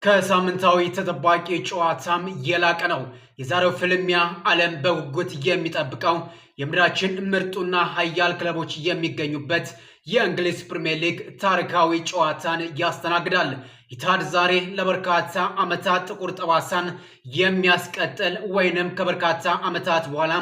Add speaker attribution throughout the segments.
Speaker 1: ከሳምንታዊ ተጠባቂ ጨዋታም የላቀ ነው። የዛሬው ፍልሚያ ዓለም በጉጉት የሚጠብቀው የምድራችን ምርጡና ኃያል ክለቦች የሚገኙበት የእንግሊዝ ፕሪሚየር ሊግ ታሪካዊ ጨዋታን ያስተናግዳል። ኢትሃድ ዛሬ ለበርካታ ዓመታት ጥቁር ጠባሳን የሚያስቀጥል ወይንም ከበርካታ ዓመታት በኋላ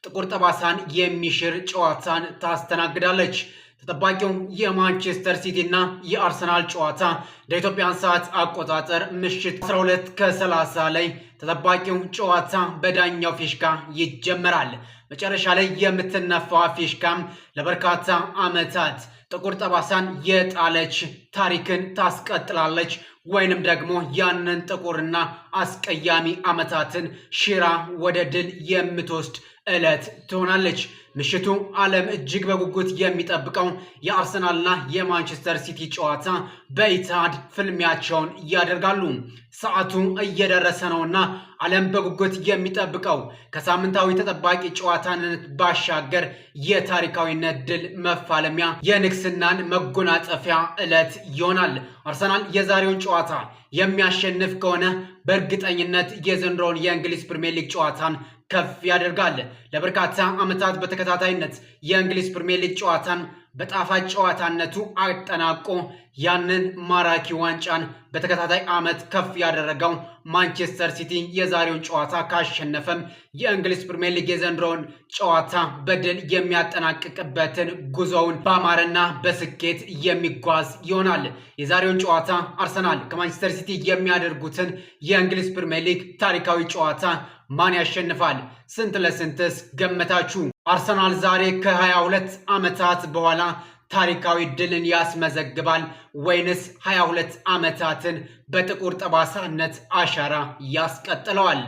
Speaker 1: ጥቁር ጠባሳን የሚሽር ጨዋታን ታስተናግዳለች። ተጠባቂው የማንቸስተር ሲቲ እና የአርሰናል ጨዋታ ለኢትዮጵያን ሰዓት አቆጣጠር ምሽት 12:30 ላይ ተጠባቂው ጨዋታ በዳኛው ፊሽካ ይጀመራል። መጨረሻ ላይ የምትነፋው ፊሽካም ለበርካታ ዓመታት ጥቁር ጠባሳን የጣለች ታሪክን ታስቀጥላለች ወይንም ደግሞ ያንን ጥቁርና አስቀያሚ ዓመታትን ሽራ ወደ ድል የምትወስድ ዕለት ትሆናለች። ምሽቱ ዓለም እጅግ በጉጉት የሚጠብቀው የአርሰናልና የማንቸስተር ሲቲ ጨዋታ በኢትሃድ ፍልሚያቸውን ያደርጋሉ። ሰዓቱ እየደረሰ ነውና ዓለም በጉጉት የሚጠብቀው ከሳምንታዊ ተጠባቂ ጨዋታነት ባሻገር የታሪካዊነት ድል መፋለሚያ የንግስናን መጎናጸፊያ ዕለት ይሆናል። አርሰናል የዛሬውን ጨዋታ የሚያሸንፍ ከሆነ በእርግጠኝነት የዘንድሮውን የእንግሊዝ ፕሪሚየር ሊግ ጨዋታን ከፍ ያደርጋል። ለበርካታ ዓመታት በተከታታይነት የእንግሊዝ ፕሪሚየር ሊግ ጨዋታን በጣፋጭ ጨዋታነቱ አጠናቆ ያንን ማራኪ ዋንጫን በተከታታይ ዓመት ከፍ ያደረገው ማንቸስተር ሲቲ የዛሬውን ጨዋታ ካሸነፈም የእንግሊዝ ፕሪሚየር ሊግ የዘንድሮውን ጨዋታ በድል የሚያጠናቅቅበትን ጉዞውን በአማረና በስኬት የሚጓዝ ይሆናል። የዛሬውን ጨዋታ አርሰናል ከማንቸስተር ሲቲ የሚያደርጉትን የእንግሊዝ ፕሪሚየር ሊግ ታሪካዊ ጨዋታ ማን ያሸንፋል? ስንት ለስንትስ ገመታችሁ? አርሰናል ዛሬ ከ22 ዓመታት በኋላ ታሪካዊ ድልን ያስመዘግባል ወይንስ 22 ዓመታትን በጥቁር ጠባሳነት አሻራ ያስቀጥለዋል?